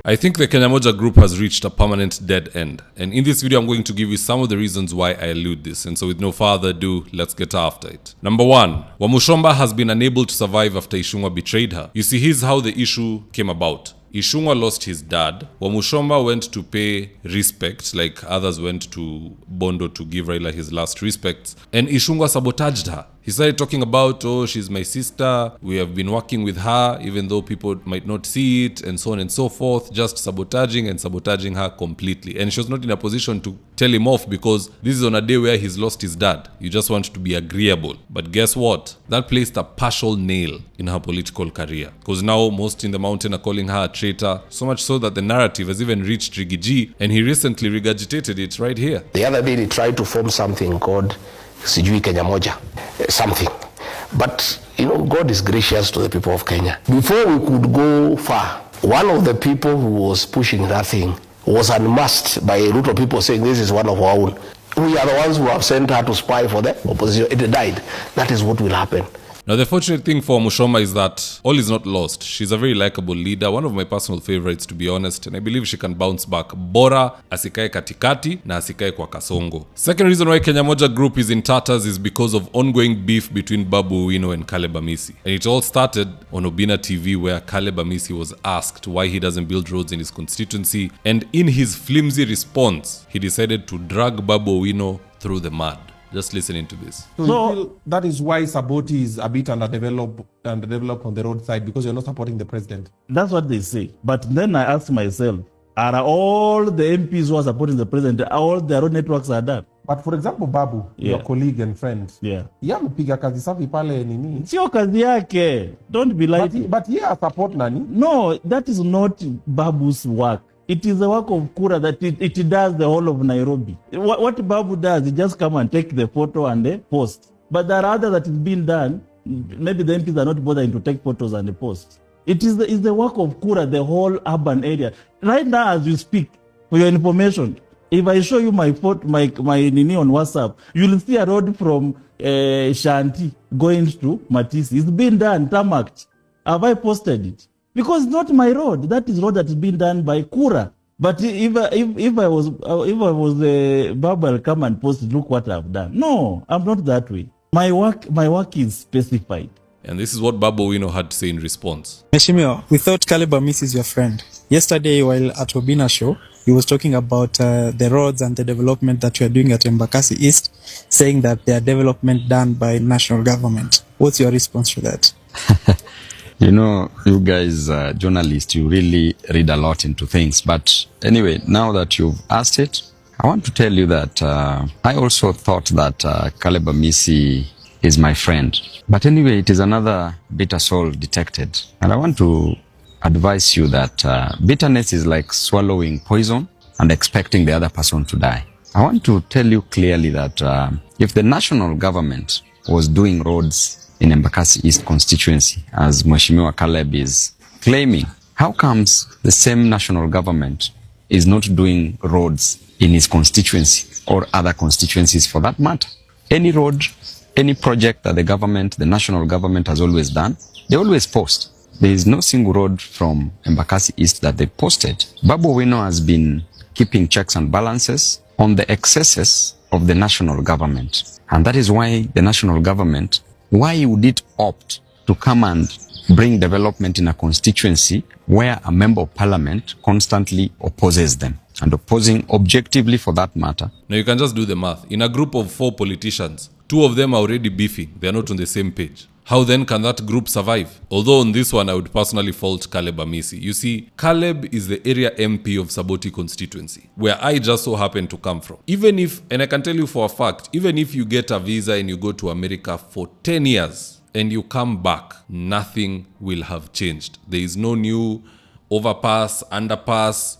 I think the Kenya Moja group has reached a permanent dead end. And in this video, I'm going to give you some of the reasons why I allude this. And so with no further ado, let's get after it. Number 1, Wamusha has been unable to survive after Ishungwa betrayed her. You see, here's how the issue came about. Ishungwa lost his dad. Wamusha went to pay respect, like others went to Bondo to give Raila his last respects. And Ishungwa sabotaged her. He started talking about, oh, she's my sister. We have been working with her, even though people might not see it, and so on and so forth. Just sabotaging her completely. And she was not in a position to tell him off because this is on a day where he's lost his dad. You just want to be agreeable. But guess what? That placed a partial nail in her political career. Because now most in the mountain are calling her a traitor. So much so that the narrative has even reached Rigiji, and he recently regurgitated it right here. The other day he tried to form something called Sijui Kenya Moja, something. But, you know, God is gracious to the people of Kenya. Before we could go far, one of the people who was pushing that thing was unmasked by a lot of people saying this is one of our own. We are the ones who have sent her to spy for the opposition. It died. That is what will happen. Now, the fortunate thing for Wamusha is that all is not lost. She's a very likable leader, one of my personal favorites, to be honest, and I believe she can bounce back. Bora asikae katikati na asikae kwa kasongo. Second reason why Kenya Moja group is in tatters is because of ongoing beef between Babu, Owino and Cabeb Amisi. And it all started on Obina TV, where Cabeb Amisi was asked why he doesn't build roads in his constituency, and in his flimsy response, he decided to drag Babu Owino through the mud. Just listening to this. So that is why Saboti is a bit underdeveloped on the roadside, because you're not supporting the president. That's what they say. But then I ask myself, are all the MPs who are supporting the president, all their road networks are done? But for example, Babu, your colleague and friend, amepiga kazi safi pale nini? Sio kazi yake. Don't be like. But support nani? No, that is not Babu's work. It is the work of Kura that it does the whole of Nairobi. What Babu does, he just come and take the photo and the post. But there are others that is being done. Maybe the MPs are not bothering to take photos and the post. It is the work of Kura, the whole urban area. Right now, as you speak, for your information, if I show you my photo, my nini on WhatsApp, you will see a road from Shanti going to Matisi. It's been done, tarmacked. Have I posted it? Because it's not my road. That is road that is being done by Kura. But if I was Babu, I'll come and post, look what I've done. No, I'm not that way. My work is specified. And this is what Babu Owino had to say in response. Mheshimiwa, we thought Cabeb Amisi is your friend. Yesterday, while at Obina show, he was talking about the roads and the development that you are doing at Embakasi East, saying that they are development done by national government. What's your response to that? You know, you guys, journalists, you really read a lot into things. But anyway, now that you've asked it, I want to tell you that I also thought that Cabeb Amisi is my friend. But anyway, it is another bitter soul detected. And I want to advise you that bitterness is like swallowing poison and expecting the other person to die. I want to tell you clearly that if the national government was doing roads in Embakasi East constituency, as Mheshimiwa Cabeb is claiming, how comes the same national government is not doing roads in his constituency or other constituencies for that matter? Any road, any project that the national government has always done, they always post. There is no single road from Embakasi East that they posted. Babu Owino has been keeping checks and balances on the excesses of the national government. And that is why the national government, why would it opt to come and bring development in a constituency where a member of parliament constantly opposes them, and opposing objectively for that matter? Now you can just do the math. In a group of 4 politicians, 2 of them are already beefing. They are not on the same page. How then can that group survive? Although on this one, I would personally fault Cabeb Amisi. You see, Cabeb is the area MP of Saboti constituency, where I just so happen to come from. Even if, and I can tell you for a fact, even if you get a visa and you go to America for 10 years and you come back, nothing will have changed. There is no new overpass, underpass,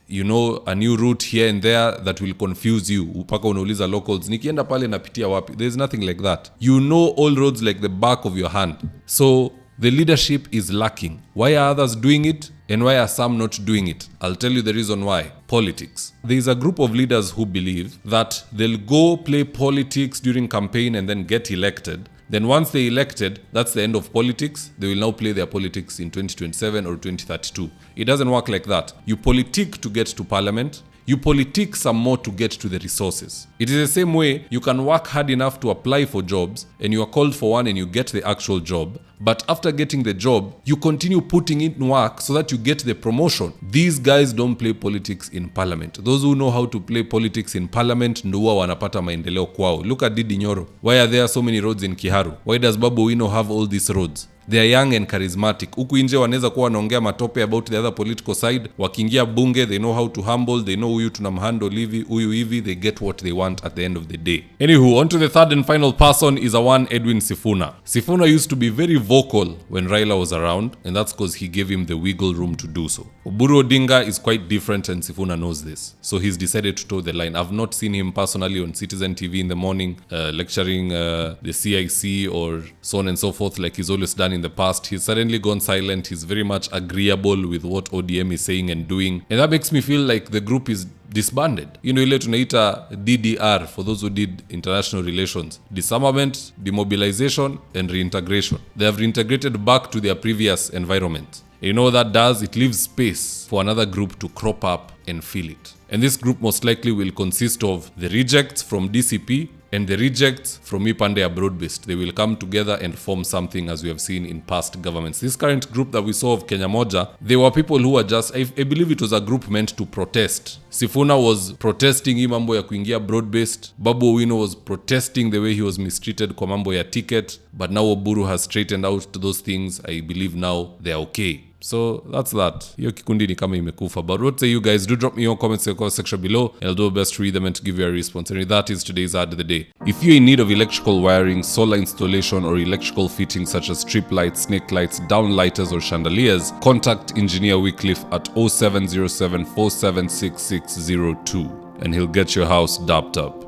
you know, a new route here and there that will confuse you. Upaka unauliza locals, nikienda pale napitia wapi? There's nothing like that. You know all roads like the back of your hand. So the leadership is lacking. Why are others doing it? And why are some not doing it? I'll tell you the reason why. Politics. There is a group of leaders who believe that they'll go play politics during campaign and then get elected, Then once they elected, that's the end of politics. They will now play their politics in 2027 or 2032. It doesn't work like that. You politic to get to parliament. You politic some more to get to the resources. It is the same way you can work hard enough to apply for jobs and you are called for one and you get the actual job. But after getting the job, you continue putting in work so that you get the promotion. These guys don't play politics in parliament. Those who know how to play politics in parliament ndo huwa wanapata maendeleo kwao. Look at Didi Nyoro. Why are there so many roads in Kiharu? Why does Babu Owino have all these roads? They are young and charismatic. Huku nje wanaweza kuwa wanaongea matope about the other political side. Wakiingia bunge, they know how to humble. They know huyu tunamhandle hivi, huyu hivi. They get what they want at the end of the day. Anywho, on to the third and final person is a one Edwin Sifuna. Sifuna used to be very vocal when Raila was around, and that's because he gave him the wiggle room to do so. Oburu Odinga is quite different and Sifuna knows this. So he's decided to toe the line. I've not seen him personally on Citizen TV in the morning lecturing the CIC or so on and so forth like he's always done in the past. He's suddenly gone silent. He's very much agreeable with what ODM is saying and doing. And that makes me feel like the group is disbanded. You know, ile tunaita DDR for those who did international relations. Disarmament, demobilization, and reintegration. They have reintegrated back to their previous environment. You know what that does? It leaves space for another group to crop up and fill it. And this group most likely will consist of the rejects from DCP and the rejects from Ipande broad-based. They will come together and form something as we have seen in past governments. This current group that we saw of Kenya Moja, they were people who were just, I believe it was a group meant to protest. Sifuna was protesting hii mambo ya kuingia broad-based. Babu Owino was protesting the way he was mistreated kwa mambo ya ticket. But now Oburu has straightened out those things. I believe now they're okay. So that's that. Hiyo kikundi ni kama imekufa. But what say you guys? Do drop me your comments in the comment section below. And I'll do my best to read them and to give you a response. And that is today's ad of the day. If you're in need of electrical wiring, solar installation, or electrical fittings such as strip lights, snake lights, downlighters, or chandeliers, contact Engineer Wycliffe at 0707 476602 and he'll get your house dapped up.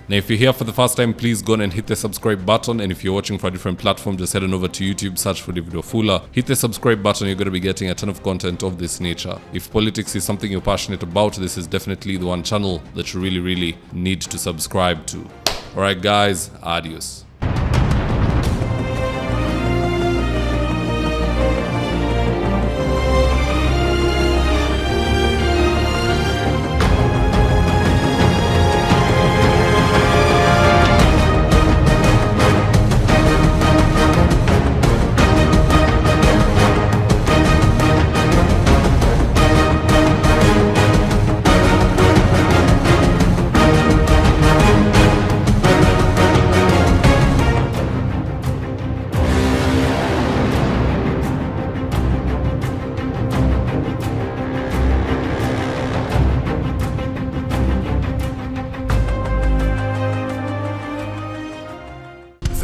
Now, if you're here for the first time, please go on and hit the subscribe button. And if you're watching for a different platform, just head on over to YouTube, search for David Wafula. Hit the subscribe button, you're going to be getting a ton of content of this nature. If politics is something you're passionate about, this is definitely the one channel that you really, really need to subscribe to. Alright guys, adios.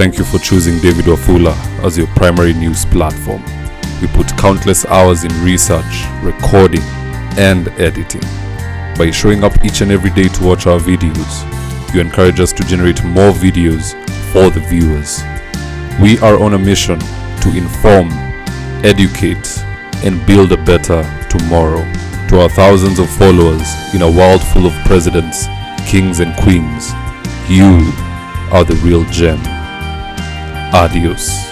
Thank you for choosing David Wafula as your primary news platform. We put countless hours in research, recording, and editing. By showing up each and every day to watch our videos, you encourage us to generate more videos for the viewers. We are on a mission to inform, educate, and build a better tomorrow. To our thousands of followers in a world full of presidents, kings, and queens, you are the real gem. Adios.